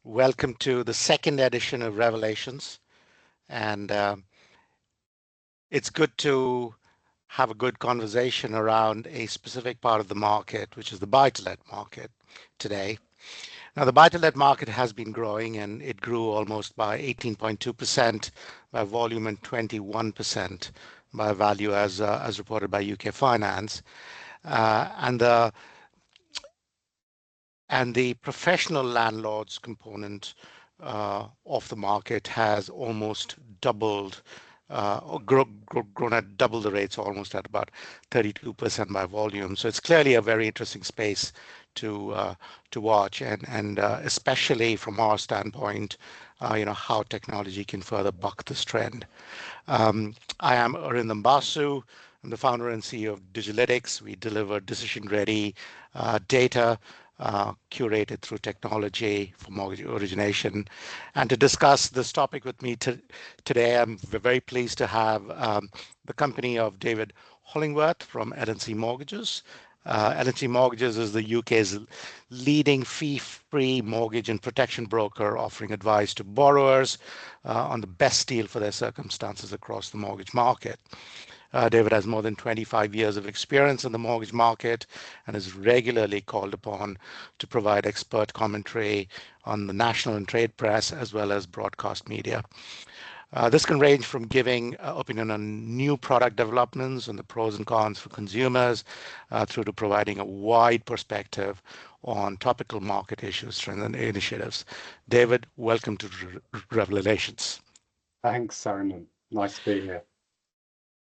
Welcome to the second edition of Revelations. And it's good to have a good conversation around a specific part of the market, which is the buy-to-let market today. Now, the buy-to-let market has been growing, and it grew almost by 18.2% by volume and 21% by value, as reported by UK Finance. And the professional landlords component of the market has almost doubled, or grown at double the rates, almost at about 32% by volume. So it's clearly a very interesting space to watch, and especially from our standpoint, how technology can further buck this trend. I am Arindom Basu. I'm the founder and CEO of Digilytics. We deliver decision-ready data curated through technology for mortgage origination. And to discuss this topic with me today, I'm very pleased to have the company of David Hollingworth from L&C Mortgages. L&C Mortgages is the UK's leading fee-free mortgage and protection broker, offering advice to borrowers on the best deal for their circumstances across the mortgage market. David has more than 25 years of experience in the mortgage market and is regularly called upon to provide expert commentary on the national and trade press, as well as broadcast media. This can range from giving opinion on new product developments and the pros and cons for consumers, through to providing a wide perspective on topical market issues, trends, and initiatives. David, welcome to Revelations. Thanks, Arindom. Nice to be here.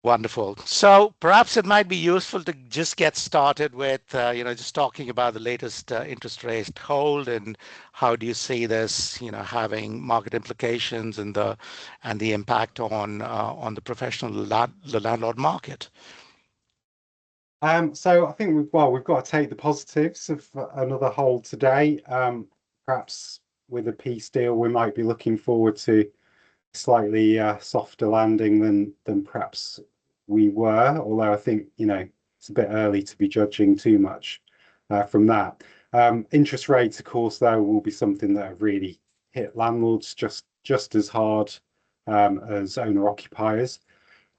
Wonderful. So perhaps it might be useful to just get started with, just talking about the latest interest rate hold, and how do you see this, having market implications and the impact on the professional the landlord market. So I think we've got to take the positives of another hold today. Perhaps with a peace deal, we might be looking forward to slightly softer landing than perhaps we were, although I think it's a bit early to be judging too much from that. Interest rates, of course, though, will be something that have really hit landlords just as hard as owner occupiers.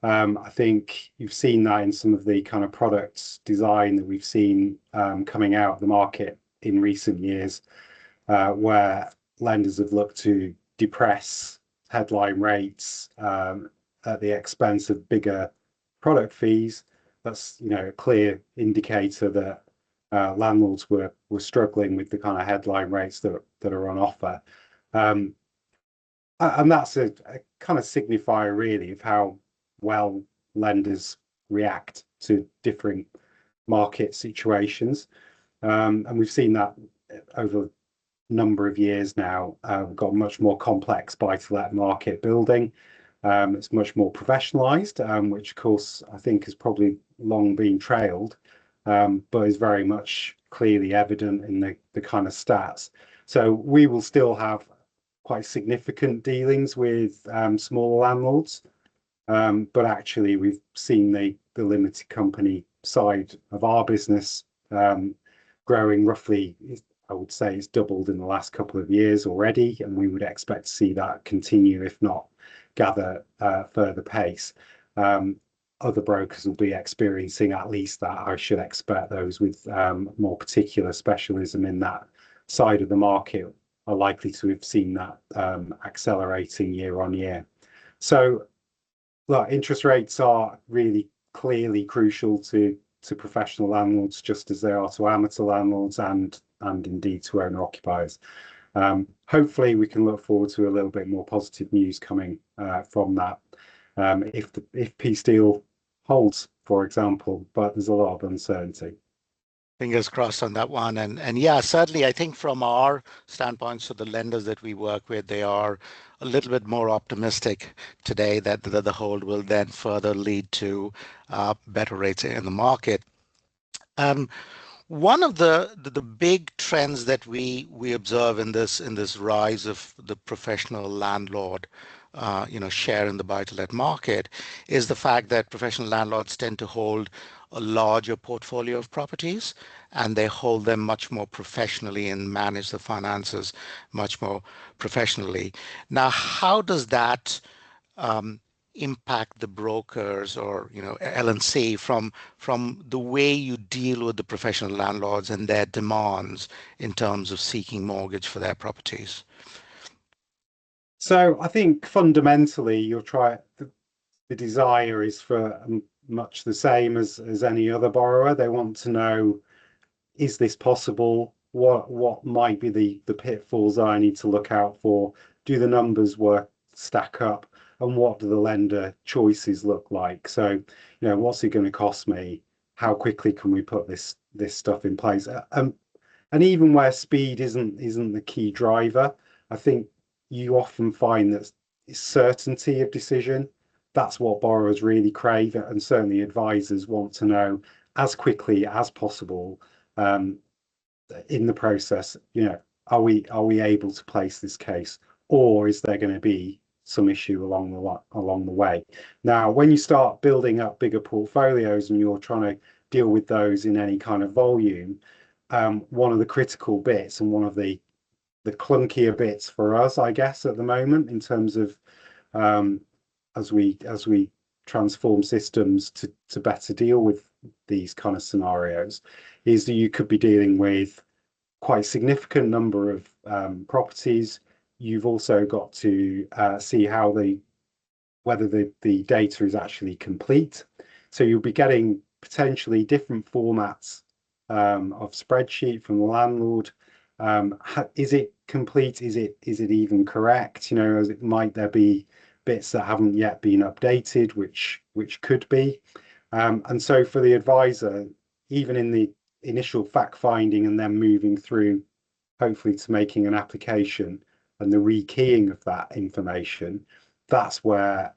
I think you've seen that in some of the kind of products design that we've seen coming out of the market in recent years, where lenders have looked to depress headline rates at the expense of bigger product fees. That's a clear indicator that landlords were struggling with the kind of headline rates that are on offer, and that's a kind of signifier really of how well lenders react to different market situations, and we've seen that over number of years now. We've got a much more complex buy-to-let market building. It's much more professionalized, which of course I think has probably long been trailed, but is very much clearly evident in the kind of stats. So we will still have quite significant dealings with smaller landlords, but actually we've seen the limited company side of our business growing roughly. I would say it's doubled in the last couple of years already, and we would expect to see that continue, if not gather further pace. Other brokers will be experiencing at least that. I should expect those with more particular specialism in that side of the market are likely to have seen that accelerating year on year. So look, interest rates are really clearly crucial to professional landlords, just as they are to amateur landlords and indeed to owner occupiers. Hopefully we can look forward to a little bit more positive news coming from that, if peace deal holds, for example, but there's a lot of uncertainty. Fingers crossed on that one. And yeah, certainly I think from our standpoint, so the lenders that we work with, they are a little bit more optimistic today that the hold will then further lead to better rates in the market. One of the big trends that we observe in this rise of the professional landlord share in the buy-to-let market is the fact that professional landlords tend to hold a larger portfolio of properties, and they hold them much more professionally and manage the finances much more professionally. Now, how does that um, impact the brokers or LNC from the way you deal with the professional landlords and their demands in terms of seeking mortgage for their properties? So I think fundamentally, the desire is for much the same as any other borrower. They want to know, is this possible? What might be the pitfalls I need to look out for? Do the numbers work stack up? And what do the lender choices look like? So, what's it going to cost me? How quickly can we put this stuff in place? And even where speed isn't the key driver, I think you often find that certainty of decision, that's what borrowers really crave, and certainly advisors want to know as quickly as possible um, in the process, are we able to place this case, or is there going to be some issue along the way? Now, when you start building up bigger portfolios and you're trying to deal with those in any kind of volume, one of the critical bits and one of the clunkier bits for us, I guess, at the moment, in terms of um, as we transform systems to better deal with these kind of scenarios, is that you could be dealing with quite significant number of properties. You've also got to see whether the data is actually complete. So you'll be getting potentially different formats of spreadsheet from the landlord. Is it complete? Is it even correct? Might there be bits that haven't yet been updated, which could be. And so for the advisor, even in the initial fact finding and then moving through, hopefully, to making an application and the rekeying of that information, that's where,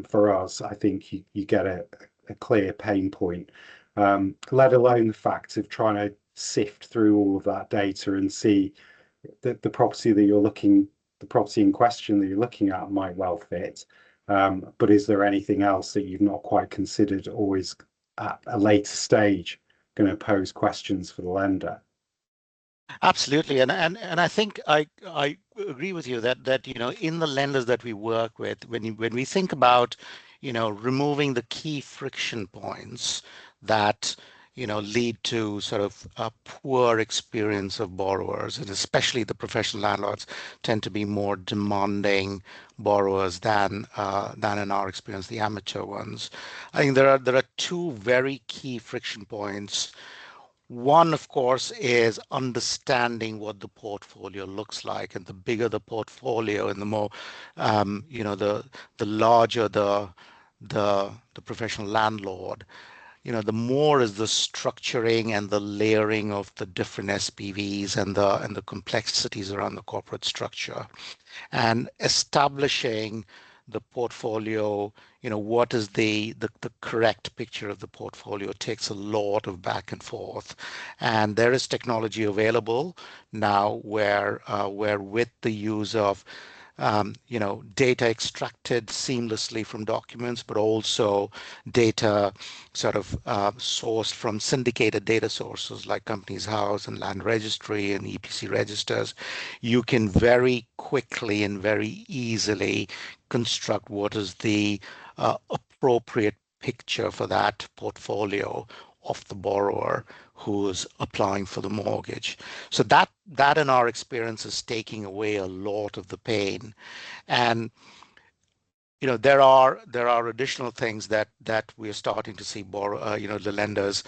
for us, I think you get a clear pain point, let alone the fact of trying to sift through all of that data and see that the property in question that you're looking at might well fit. But is there anything else that you've not quite considered, or is at a later stage going to pose questions for the lender? Absolutely, and I think I agree with you that in the lenders that we work with, when we think about removing the key friction points that lead to sort of a poor experience of borrowers, and especially the professional landlords tend to be more demanding borrowers than in our experience the amateur ones. I think there are two very key friction points. One, of course, is understanding what the portfolio looks like, and the bigger the portfolio, and the more, the larger the professional landlord, the more is the structuring and the layering of the different SPVs and the complexities around the corporate structure, and establishing the portfolio, what is the correct picture of the portfolio takes a lot of back and forth. And there is technology available now where with the use of data extracted seamlessly from documents, but also data sort of sourced from syndicated data sources like Companies House and Land Registry and EPC registers. You can very quickly and very easily construct what is the appropriate picture for that portfolio of the borrower who's applying for the mortgage. So that in our experience is taking away a lot of the pain. And there are additional things that we're starting to see the lenders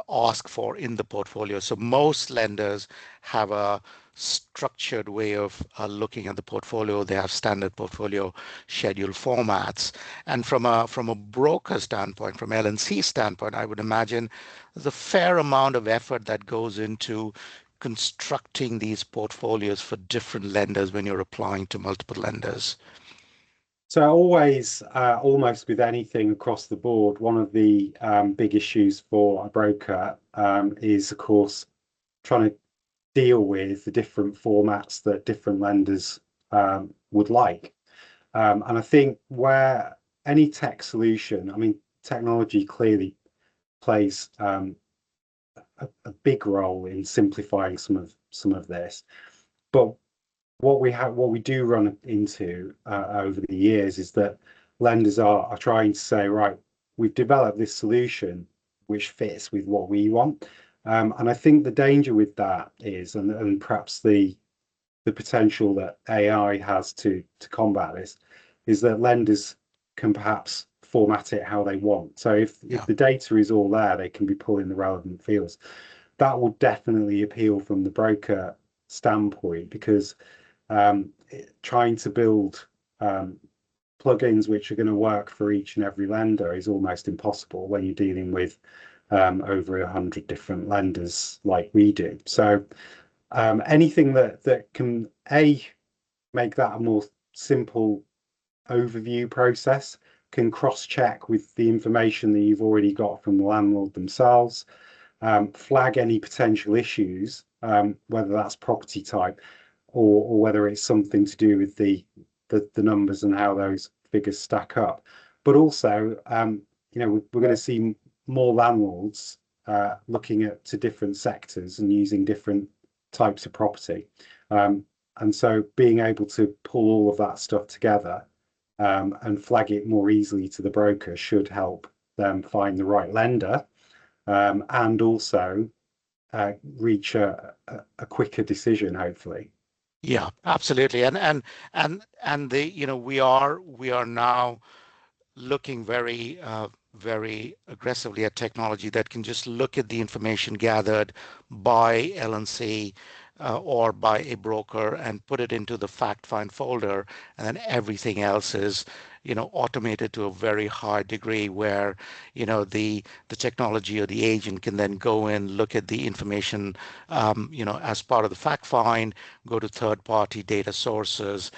ask for in the portfolio. So most lenders have a structured way of looking at the portfolio. They have standard portfolio schedule formats. And from a broker standpoint, from LNC standpoint, I would imagine there's a fair amount of effort that goes into constructing these portfolios for different lenders when you're applying to multiple lenders. So always, almost with anything across the board, one of the big issues for a broker is, of course, trying to deal with the different formats that different lenders would like. And I think where any tech solution, I mean, technology clearly plays a big role in simplifying some of this. But what we do run into over the years is that lenders are trying to say, right, we've developed this solution which fits with what we want. And I think the danger with that is, and perhaps the potential that AI has to combat this, is that lenders can perhaps format it how they want. So if Yeah. the data is all there, they can be pulling the relevant fields. That will definitely appeal from the broker standpoint because trying to build plugins which are going to work for each and every lender is almost impossible when you're dealing with over 100 different lenders like we do. So anything that can make that a more simple overview process, can cross-check with the information that you've already got from the landlord themselves, flag any potential issues, whether that's property type or whether it's something to do with the numbers and how those figures stack up. But also, we're going to see more landlords looking to different sectors and using different types of property. And so being able to pull all of that stuff together and flag it more easily to the broker should help them find the right lender and also reach a quicker decision, hopefully. Yeah, absolutely. And we are now looking very aggressively at technology that can just look at the information gathered by LNC or by a broker and put it into the fact find folder, and then everything else is automated to a very high degree where the technology or the agent can then go in, look at the information as part of the fact find, go to third party data sources,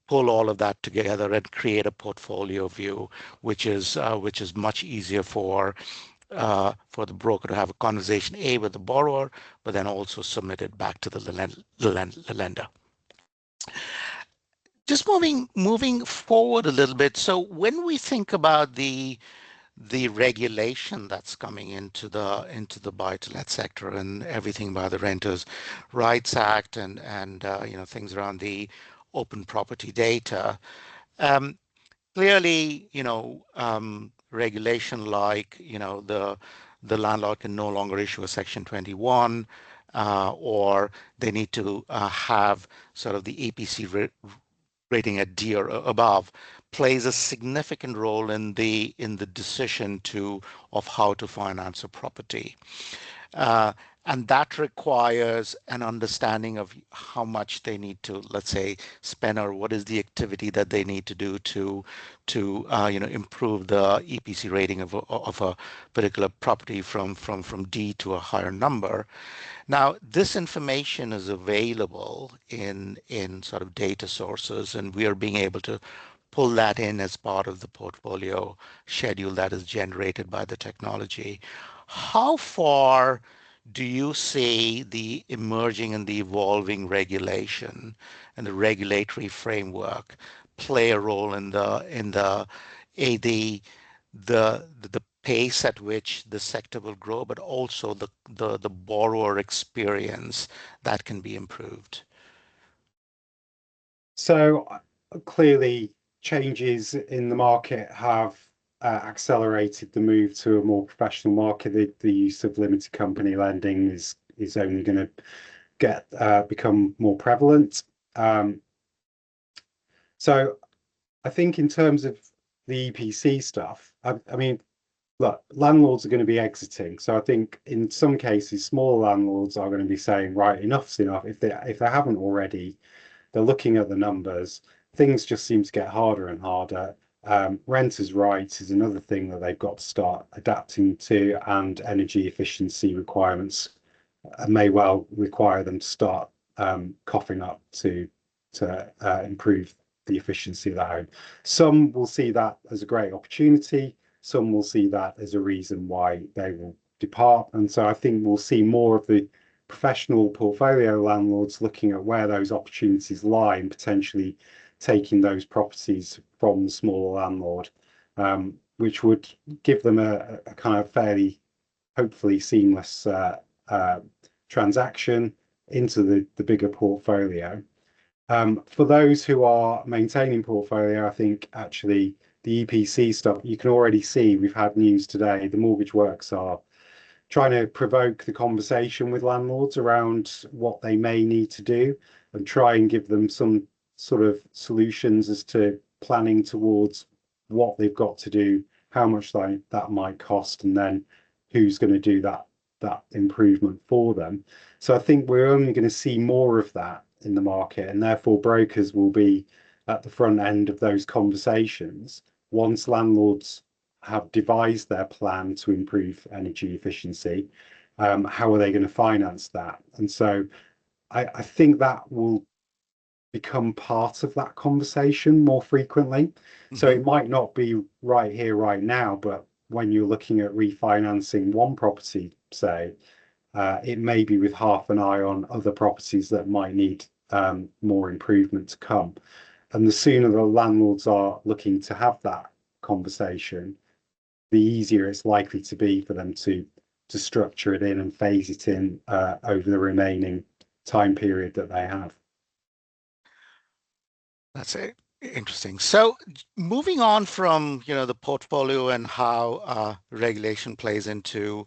pull all of that together and create a portfolio view, which is much easier for the broker to have a conversation with the borrower, but then also submit it back to the lender. Just moving forward a little bit. So when we think about the regulation that's coming into the buy-to-let sector and everything by the Renters' Rights Act and things around the open property data. Um, Clearly, regulation like, the landlord can no longer issue a Section 21, or they need to have sort of the APC rating at D or above, plays a significant role in the decision of how to finance a property. Uh, and that requires an understanding of how much they need to, let's say, spend, or what is the activity that they need to do to improve the EPC rating of a particular property from D to a higher number. Now, this information is available in sort of data sources, and we are being able to pull that in as part of the portfolio schedule that is generated by the technology. How far do you see the emerging and the evolving regulation and the regulatory framework play a role in the pace at which the sector will grow, but also the borrower experience that can be improved? So clearly, changes in the market have accelerated the move to a more professional market. The use of limited company lending is only going to get become more prevalent. Um, so I think in terms of the EPC stuff, I mean, look, landlords are going to be exiting. So I think in some cases, small landlords are going to be saying, right, enough's enough. If they haven't already, they're looking at the numbers. Things just seem to get harder and harder. Renters' rights is another thing that they've got to start adapting to, and energy efficiency requirements may well require them to start coughing up to improve the efficiency of the home. Some will see that as a great opportunity. Some will see that as a reason why they will depart. And so I think we'll see more of the professional portfolio landlords looking at where those opportunities lie and potentially taking those properties from the smaller landlord. which would give them a kind of fairly, hopefully seamless uh, transaction into the bigger portfolio. For those who are maintaining portfolio, I think actually the EPC stuff, you can already see we've had news today. The mortgage works are trying to provoke the conversation with landlords around what they may need to do and try and give them some sort of solutions as to planning towards what they've got to do, how much that might cost, and then who's going to do that improvement for them. So I think we're only going to see more of that in the market, and therefore brokers will be at the front end of those conversations once landlords have devised their plan to improve energy efficiency. How are they going to finance that? And so I think that will become part of that conversation more frequently. So Hmm. it might not be right here, right now, but when you're looking at refinancing one property, say, it may be with half an eye on other properties that might need more improvement to come. And the sooner the landlords are looking to have that conversation, the easier it's likely to be for them to structure it in and phase it in over the remaining time period that they have. That's it. Interesting. So moving on from, the portfolio and how regulation plays into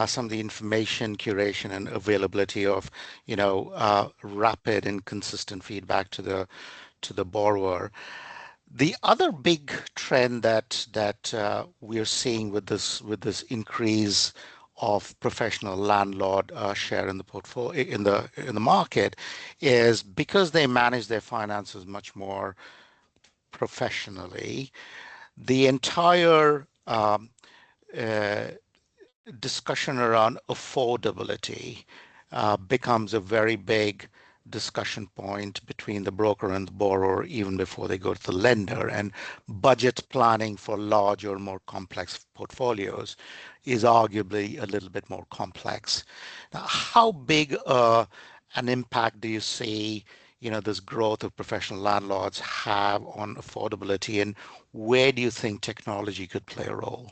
some of the information curation and availability of, rapid and consistent feedback to the borrower. The other big trend that we are seeing with this increase of professional landlord share in the portfolio in the market is because they manage their finances much more professionally. The entire uh, discussion around affordability becomes a very big discussion point between the broker and the borrower even before they go to the lender. And budget planning for larger, more complex portfolios is arguably a little bit more complex. Now, how big an impact do you see, this growth of professional landlords have on affordability, and where do you think technology could play a role?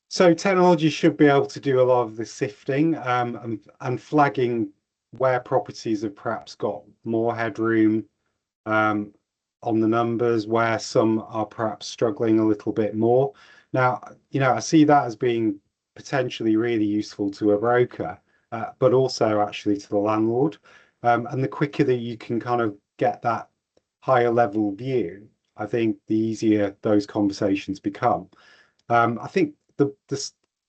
So technology should be able to do a lot of the sifting and flagging where properties have perhaps got more headroom um, on the numbers, where some are perhaps struggling a little bit more. Now, I see that as being potentially really useful to a broker, but also actually to the landlord. And the quicker that you can kind of get that higher level view, I think the easier those conversations become. I think the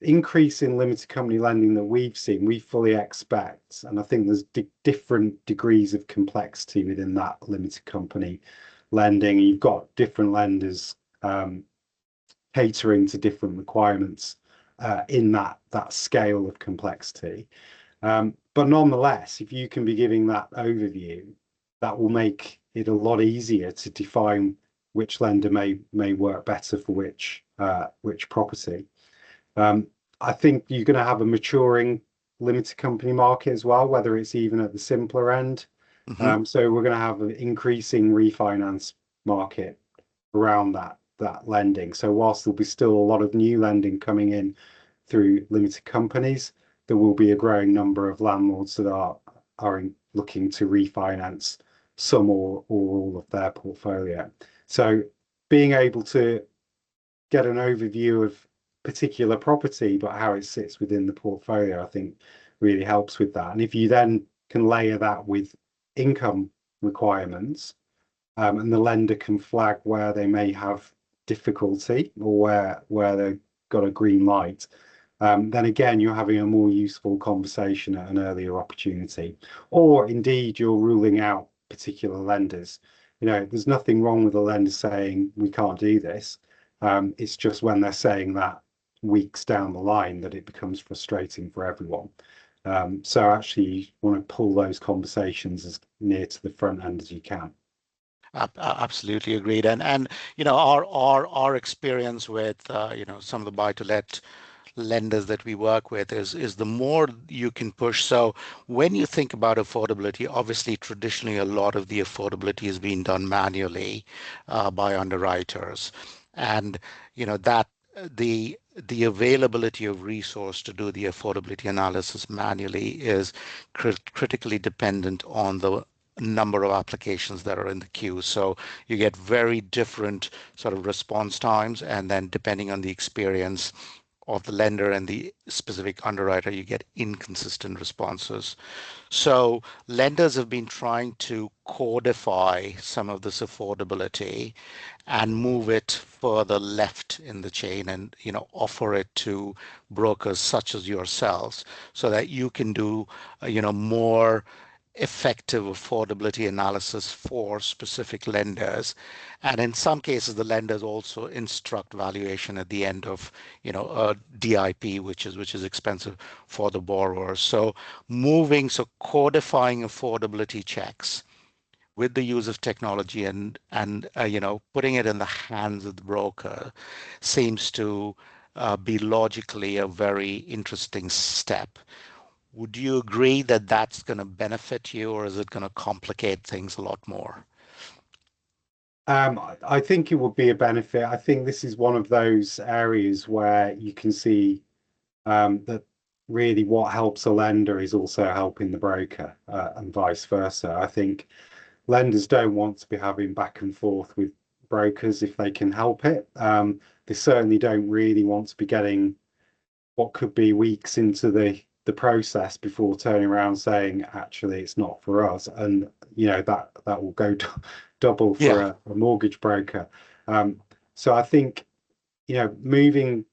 increase in limited company lending that we've seen, we fully expect, and I think there's different degrees of complexity within that limited company lending. You've got different lenders catering to different requirements in that scale of complexity. But nonetheless, if you can be giving that overview, that will make it a lot easier to define which lender may work better for which property. Um, I think you're going to have a maturing limited company market as well, whether it's even at the simpler end. Hmm. So we're going to have an increasing refinance market around that lending. So whilst there'll be still a lot of new lending coming in through limited companies, there will be a growing number of landlords that are looking to refinance some or all of their portfolio. So being able to get an overview of particular property, but how it sits within the portfolio, I think really helps with that. And if you then can layer that with income requirements, and the lender can flag where they may have difficulty or where they've got a green light, then again, you're having a more useful conversation at an earlier opportunity. Or indeed, you're ruling out particular lenders. There's nothing wrong with a lender saying we can't do this. It's just when they're saying that weeks down the line that it becomes frustrating for everyone. So actually, you want to pull those conversations as near to the front end as you can. Absolutely agreed. And our experience with some of the buy to let lenders that we work with is the more you can push. So when you think about affordability, obviously traditionally a lot of the affordability is being done manually by underwriters. and that the availability of resource to do the affordability analysis manually is critically dependent on the number of applications that are in the queue. So you get very different sort of response times, and then depending on the experience of the lender and the specific underwriter, you get inconsistent responses. So lenders have been trying to codify some of this affordability and move it further left in the chain, and offer it to brokers such as yourselves, so that you can do more effective affordability analysis for specific lenders. And in some cases, the lenders also instruct valuation at the end of a DIP, which is expensive for the borrower. So codifying affordability checks with the use of technology, and putting it in the hands of the broker seems to be logically a very interesting step. Would you agree that that's going to benefit you, or is it going to complicate things a lot more? I think it would be a benefit. I think this is one of those areas where you can see that really what helps a lender is also helping the broker, and vice versa. I think lenders don't want to be having back and forth with brokers if they can help it. They certainly don't really want to be getting what could be weeks into the process before turning around saying, actually, it's not for us. And that will go double for Yeah. a mortgage broker. Um, so I think moving,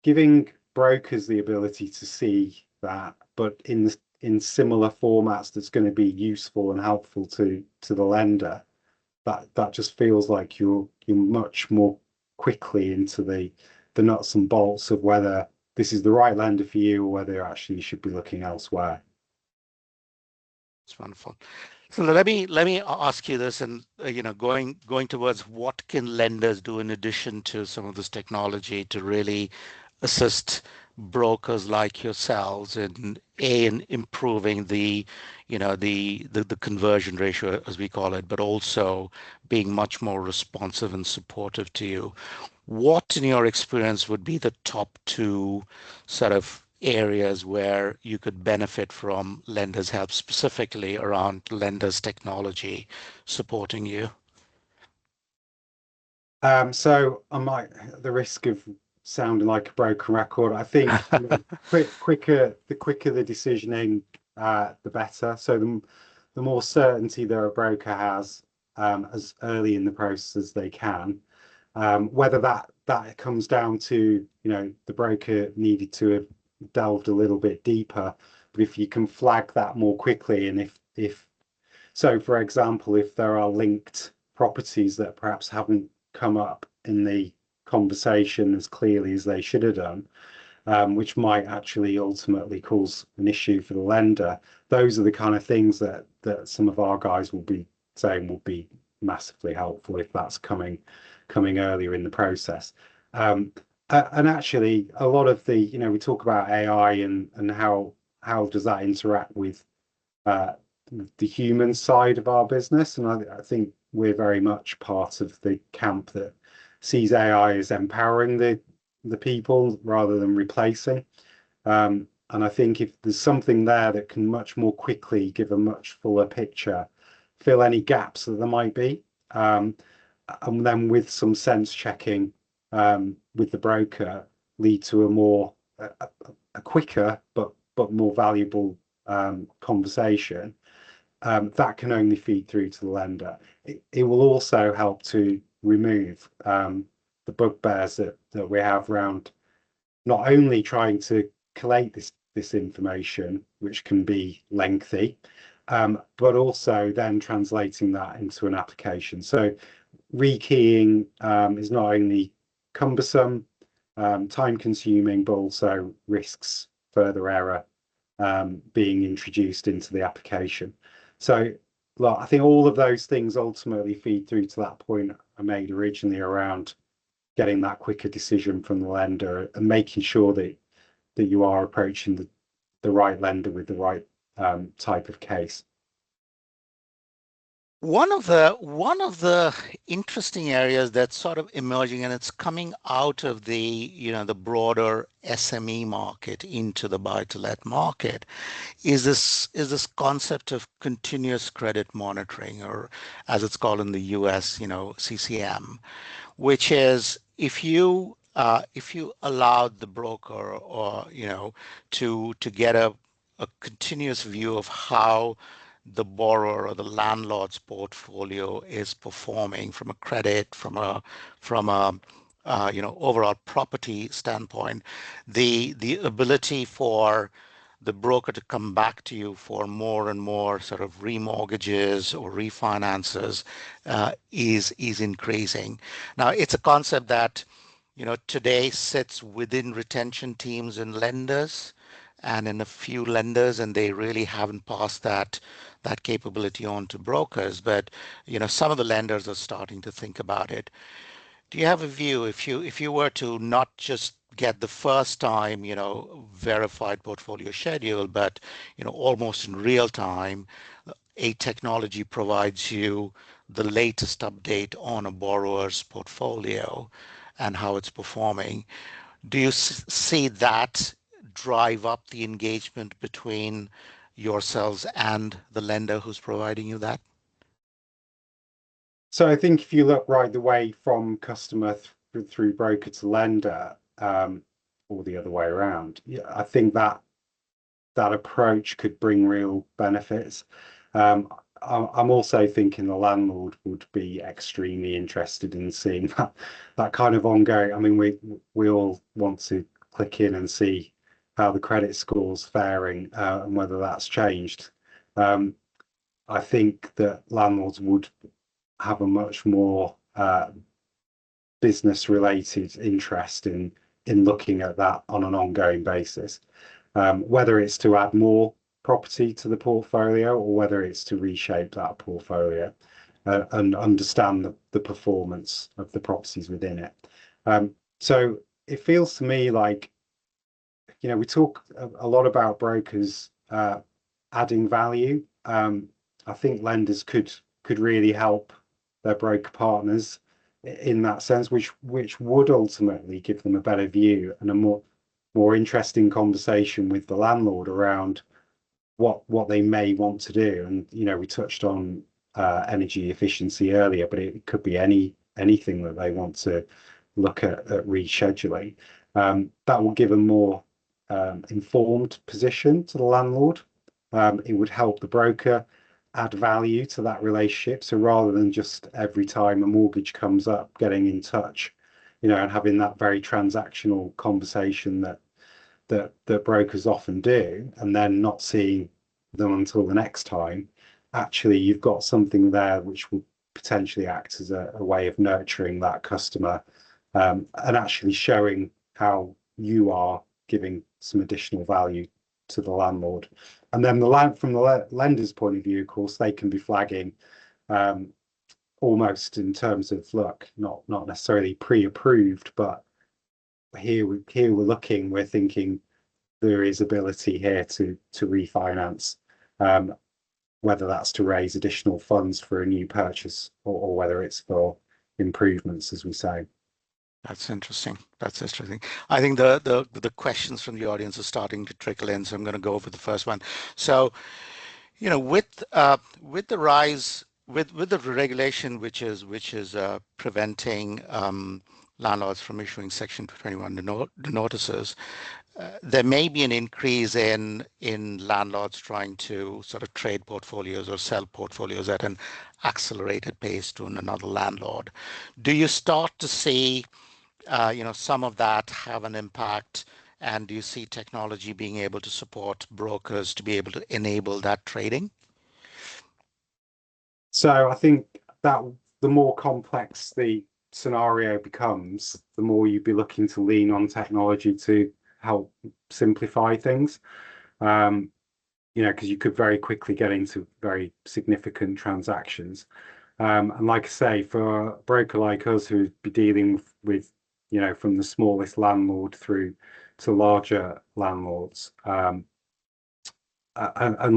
giving brokers the ability to see that, but in similar formats that's going to be useful and helpful to the lender. That just feels like you're much more quickly into the nuts and bolts of whether this is the right lender for you or whether actually you should be looking elsewhere. It's wonderful. So let me ask you this, and going towards what can lenders do in addition to some of this technology to really assist brokers like yourselves in improving the conversion ratio, as we call it, but also being much more responsive and supportive to you. What, in your experience, would be the top two sort of areas where you could benefit from lenders' help, specifically around lenders' technology supporting you? So I might, at the risk of sounding like a broken record, I think the quicker the decisioning, the better. So the more certainty that a broker has, as early in the process as they can. Whether that comes down to, the broker needed to have delved a little bit deeper, but if you can flag that more quickly, and if so, for example, if there are linked properties that perhaps haven't come up in the conversation as clearly as they should have done, which might actually ultimately cause an issue for the lender. Those are the kind of things that some of our guys will be saying will be massively helpful if that's coming earlier in the process. And actually, a lot of we talk about AI and how does that interact with uh, the human side of our business, and I think we're very much part of the camp that sees AI as empowering the people rather than replacing. And I think if there's something there that can much more quickly give a much fuller picture, fill any gaps that there might be, um, and then with some sense checking with the broker, lead to a quicker but more valuable conversation, that can only feed through to the lender. It will also help to remove the bugbears that we have around not only trying to collate this information, which can be lengthy, but also then translating that into an application. So rekeying is not only cumbersome, time consuming, but also risks further error being introduced into the application. So, well, I think all of those things ultimately feed through to that point I made originally around getting that quicker decision from the lender and making sure that you are approaching the right lender with the right type of case. One of the interesting areas that's sort of emerging, and it's coming out of the broader SME market into the buy-to-let market, is this concept of continuous credit monitoring, or as it's called in the US, CCM, which is if you allowed the broker, or to get a continuous view of how the borrower or the landlord's portfolio is performing from a credit, from a overall property standpoint, the ability for the broker to come back to you for more and more sort of remortgages or refinances is increasing. Now, it's a concept that today sits within retention teams and lenders, and in a few lenders, and they really haven't passed that capability on to brokers. But some of the lenders are starting to think about it. Do you have a view, if you were to not just get the first time, verified portfolio schedule, but almost in real time, a technology provides you the latest update on a borrower's portfolio and how it's performing. Do you see that drive up the engagement between yourselves and the lender who's providing you that? So I think if you look right the way from customer through broker to lender, or the other way around, yeah, I think that approach could bring real benefits. Um, I'm also thinking the landlord would be extremely interested in seeing that kind of ongoing. I mean, we all want to click in and see how the credit score's faring, and whether that's changed. Um, I think that landlords would have a much more business related interest in looking at that on an ongoing basis, whether it's to add more property to the portfolio or whether it's to reshape that portfolio, and understand the performance of the properties within it. So it feels to me like, we talk a lot about brokers adding value. I think lenders could really help their broker partners in that sense, which would ultimately give them a better view and a more interesting conversation with the landlord around what they may want to do. And we touched on energy efficiency earlier, but it could be anything that they want to look at rescheduling. That will give a more informed position to the landlord. It would help the broker add value to that relationship. So rather than just every time a mortgage comes up, getting in touch, and having that very transactional conversation that brokers often do, and then not seeing them until the next time, actually you've got something there which will potentially act as a way of nurturing that customer, and actually showing how you are giving some additional value to the landlord. And then from the lender's point of view, of course, they can be flagging, um, almost in terms of, look, not necessarily pre-approved, but we're thinking there is ability here to refinance, um, whether that's to raise additional funds for a new purchase, or whether it's for improvements, as we say. That's interesting. That's interesting. I think the questions from the audience are starting to trickle in, so I'm going to go over the first one. So, with the rise with the regulation which is preventing landlords from issuing Section 221 notices, there may be an increase in landlords trying to sort of trade portfolios or sell portfolios at an accelerated pace to another landlord. Do you start to see some of that have an impact? And do you see technology being able to support brokers to be able to enable that trading? So I think that the more complex the scenario becomes, the more you'd be looking to lean on technology to help simplify things. Um, because you could very quickly get into very significant transactions. And like I say, for a broker like us who would be dealing with, from the smallest landlord through to larger landlords, and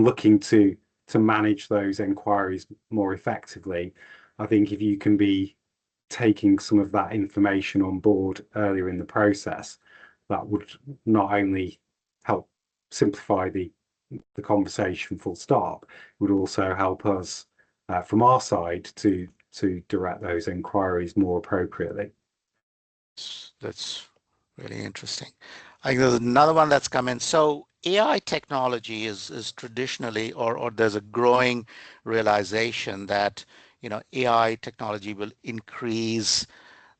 looking to to manage those inquiries more effectively. I think if you can be taking some of that information on board earlier in the process, that would not only help simplify the conversation full stop, it would also help us from our side to direct those inquiries more appropriately. That's really interesting. I think there's another one that's come in. So AI technology is traditionally, or there's a growing realization that, AI technology will increase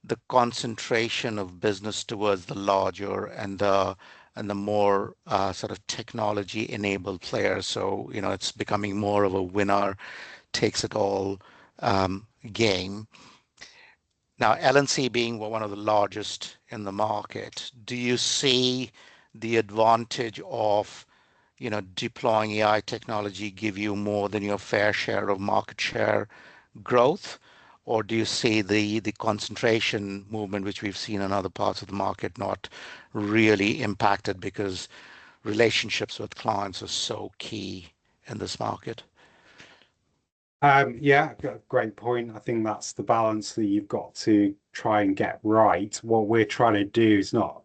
the concentration of business towards the larger and the more sort of technology-enabled players. So, it's becoming more of a winner takes it all game. Now, LNC being one of the largest in the market, do you see the advantage of, deploying AI technology give you more than your fair share of market share growth? Or do you see the concentration movement, which we've seen in other parts of the market, not really impacted because relationships with clients are so key in this market? Yeah, great point. I think that's the balance that you've got to try and get right. What we're trying to do is not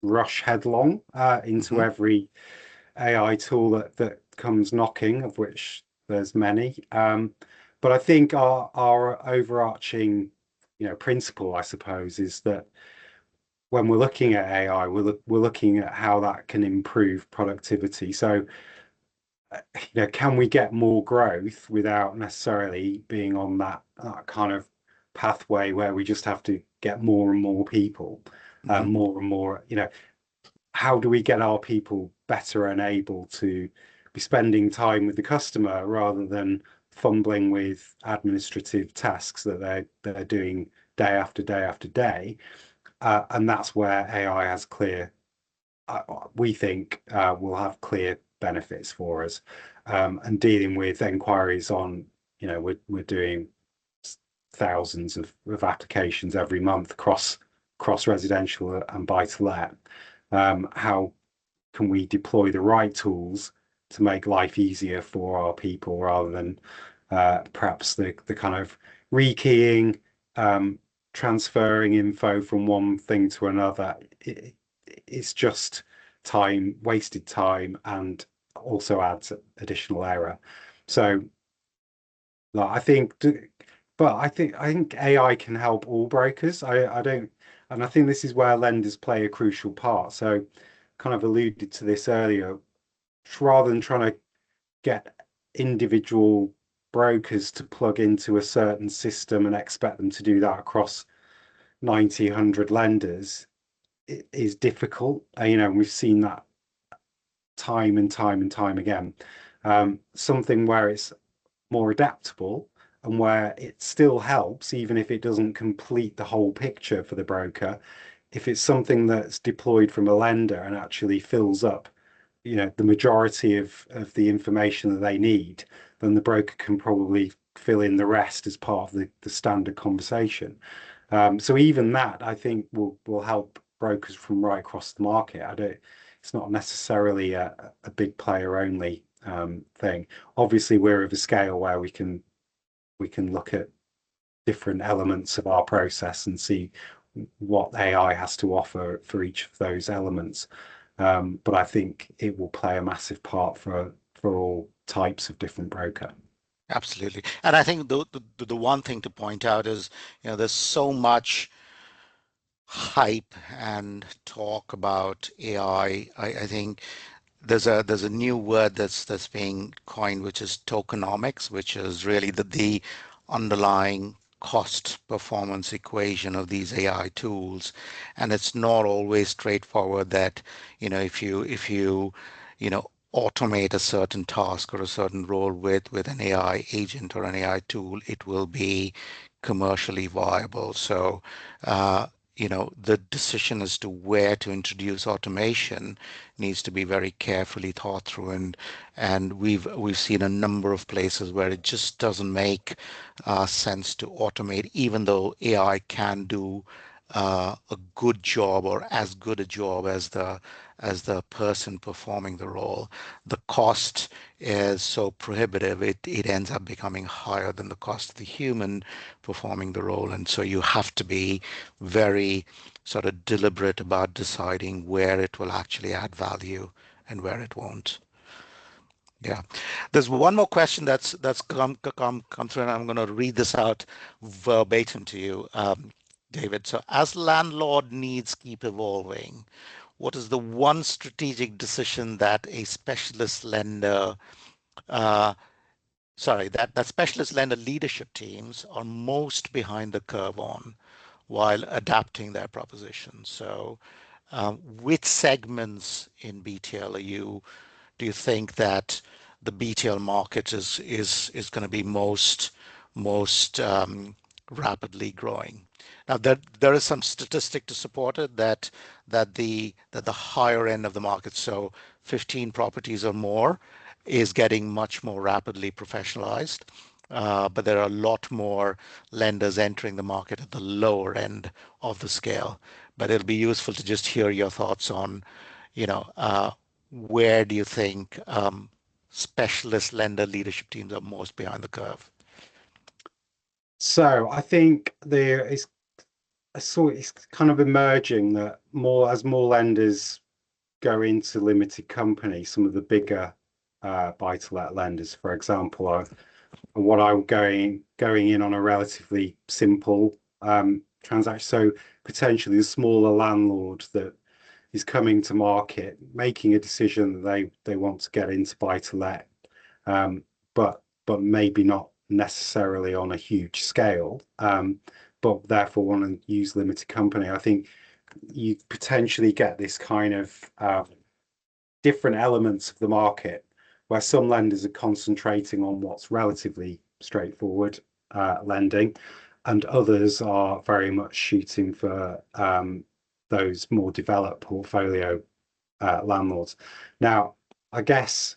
rush headlong into Hmm. every AI tool that comes knocking, of which there's many. But I think our overarching, principle, I suppose, is that when we're looking at AI, we're looking at how that can improve productivity. So, can we get more growth without necessarily being on that kind of pathway where we just have to get more and more people, Hmm. more and more, how do we get our people better and able to be spending time with the customer rather than fumbling with administrative tasks that they're doing day after day after day? And that's where AI has clear, we think, will have clear benefits for us. And dealing with inquiries on, we're doing thousands of applications every month cross residential and buy to let. How can we deploy the right tools to make life easier for our people rather than perhaps the kind of rekeying, transferring info from one thing to another. It's just time, wasted time, and also adds additional error. So, like, I think AI can help all brokers. I don't, and I think this is where lenders play a crucial part. So, kind of alluded to this earlier. Rather than trying to get individual brokers to plug into a certain system and expect them to do that across 90, 100 lenders, it is difficult. We've seen that time and time and time again. Something where it's more adaptable and where it still helps, even if it doesn't complete the whole picture for the broker. If it's something that's deployed from a lender and actually fills up, the majority of the information that they need, then the broker can probably fill in the rest as part of the standard conversation. So even that, I think, will help brokers from right across the market. It's not necessarily a big player only thing. Obviously, we're of a scale where we can look at different elements of our process and see what AI has to offer for each of those elements. But I think it will play a massive part for all types of different broker. Absolutely. And I think the one thing to point out is, there's so much hype and talk about AI. I think there's a new word that's being coined, which is tokenomics, which is really the underlying cost performance equation of these AI tools. And it's not always straightforward that, if you automate a certain task or a certain role with an AI agent or an AI tool, it will be commercially viable. So, the decision as to where to introduce automation needs to be very carefully thought through, and we've seen a number of places where it just doesn't make sense to automate, even though AI can do a good job or as good a job as the person performing the role, the cost is so prohibitive, it ends up becoming higher than the cost of the human performing the role. And so you have to be very sort of deliberate about deciding where it will actually add value and where it won't. Yeah. There's one more question that's come through, and I'm going to read this out verbatim to you, David. So, as landlord needs keep evolving, what is the one strategic decision that a specialist lender, uh, that specialist lender leadership teams are most behind the curve on while adapting their proposition? So, which segments in BTL do you think that the BTL market is going to be most rapidly growing? Now there is some statistic to support it that the higher end of the market, so 15 properties or more, is getting much more rapidly professionalized. But there are a lot more lenders entering the market at the lower end of the scale. But it'll be useful to just hear your thoughts on, you know, where do you think specialist lender leadership teams are most behind the curve? So I think there is it's kind of emerging that more lenders go into limited company, some of the bigger buy-to-let lenders, for example, are what I'm going in on a relatively simple transaction. So potentially a smaller landlord that is coming to market, making a decision that they want to get into buy-to-let, um, but maybe not necessarily on a huge scale, but therefore want to use limited company. I think you potentially get this kind of different elements of the market where some lenders are concentrating on what's relatively straightforward lending, and others are very much shooting for those more developed portfolio landlords. Now, I guess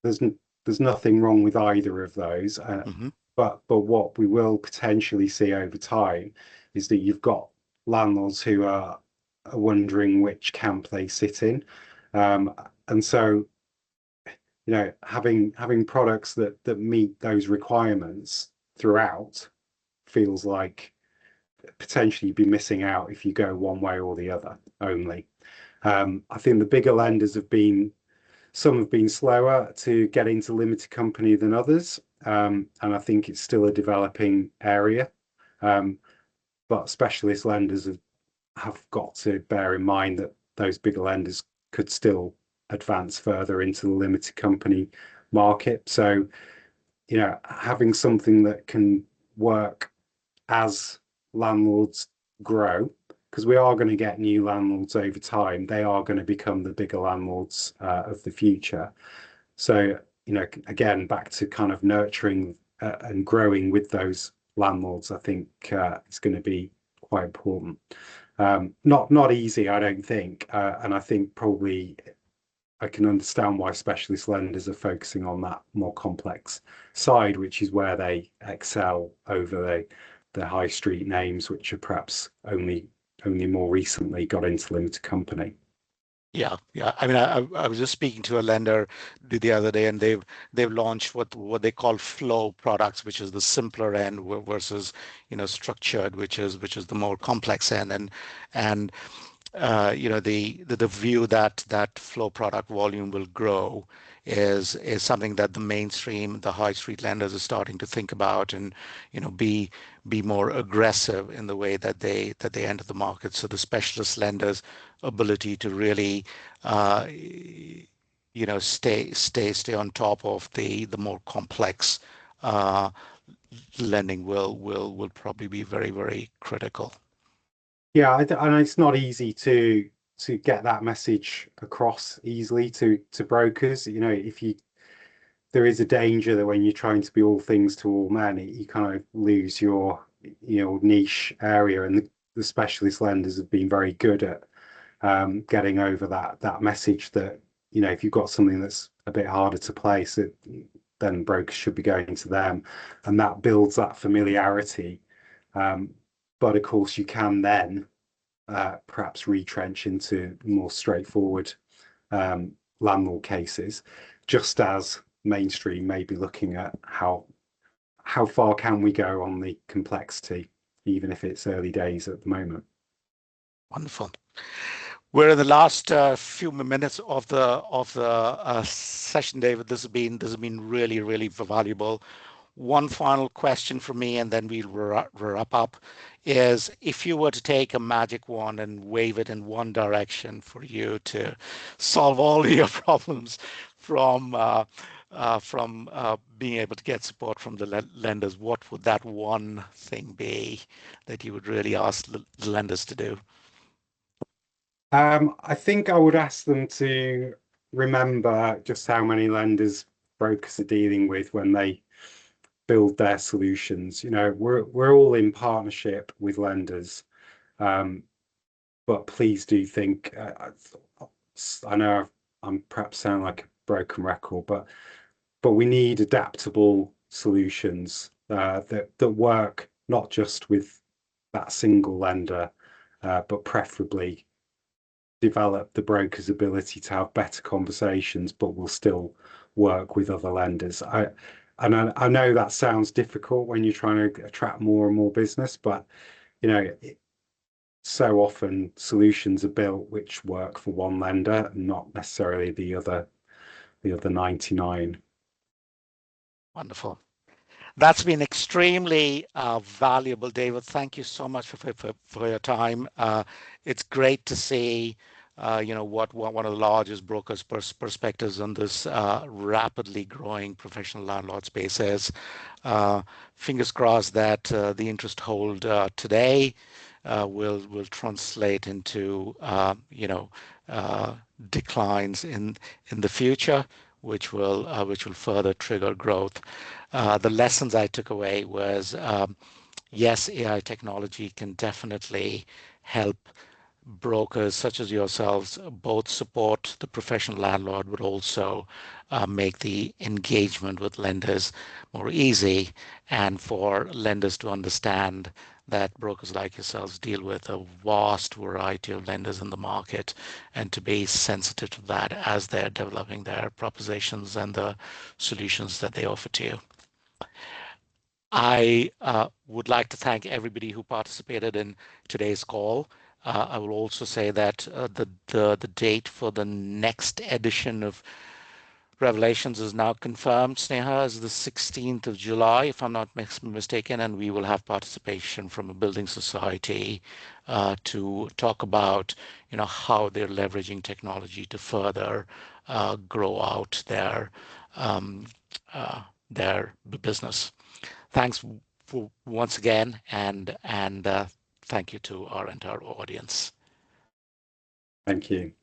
there's there's nothing wrong with either of those, Hmm. but what we will potentially see over time is that you've got landlords who are wondering which camp they sit in, um, and so having products that meet those requirements throughout feels like potentially you'd be missing out if you go one way or the other only. I think the bigger lenders some have been slower to get into limited company than others, and I think it's still a developing area. Um, but specialist lenders have got to bear in mind that those bigger lenders could still advance further into the limited company market. So, having something that can work as landlords grow, because we are going to get new landlords over time. They are going to become the bigger landlords of the future. So, again, back to kind of nurturing and growing with those landlords, I think it's going to be quite important. Not easy, I don't think, and I think probably I can understand why specialist lenders are focusing on that more complex side, which is where they excel over the high street names, which are perhaps only more recently got into limited company. Yeah, yeah. I mean, I was just speaking to a lender the other day, and they've launched what they call flow products, which is the simpler end versus structured, which is the more complex end, and the view that flow product volume will grow is something that the mainstream, the high street lenders are starting to think about, and be more aggressive in the way that they enter the market. So the specialist lenders' ability to really stay on top of the more complex uh, lending will probably be very, very critical. Yeah, and it's not easy to get that message across easily to brokers. If you there is a danger that when you're trying to be all things to all men, you kind of lose your niche area, and the specialist lenders have been very good at getting over that message that if you've got something that's a bit harder to place, then brokers should be going to them, and that builds that familiarity. Um, but of course, you can then perhaps retrench into more straightforward landlord cases, just as mainstream may be looking at how far can we go on the complexity, even if it's early days at the moment. Wonderful. We're in the last few minutes of the session, David. This has been really, really valuable. One final question for me, and then we'll wrap up, is if you were to take a magic wand and wave it in one direction for you to solve all your problems from being able to get support from the lenders, what would that one thing be that you would really ask the lenders to do? I think I would ask them to remember just how many lenders brokers are dealing with when they build their solutions. You know, we're all in partnership with lenders, but please do think. I know I'm perhaps sound like a broken record, but we need adaptable solutions that work not just with that single lender, but preferably develop the broker's ability to have better conversations, but will still work with other lenders. I know that sounds difficult when you're trying to attract more and more business, but you know, so often solutions are built which work for one lender and not necessarily the other 99. Wonderful. That's been extremely valuable, David. Thank you so much for your time. It's great to see, what one of the largest brokers' perspectives on this rapidly growing professional landlord space is. Fingers crossed that the interest hold today will translate into, declines in the future, which will further trigger growth. The lessons I took away was, yes, AI technology can definitely help brokers such as yourselves both support the professional landlord, but also make the engagement with lenders more easy, and for lenders to understand that brokers like yourselves deal with a vast variety of lenders in the market, and to be sensitive to that as they're developing their propositions and the solutions that they offer to you. I would like to thank everybody who participated in today's call. I will also say that the date for the next edition of Revelations is now confirmed. Sneha is the 16th of July, if I'm not mistaken, and we will have participation from a building society to talk about, how they're leveraging technology to further grow out um, their business. Thanks for once again, and thank you to our entire audience. Thank you.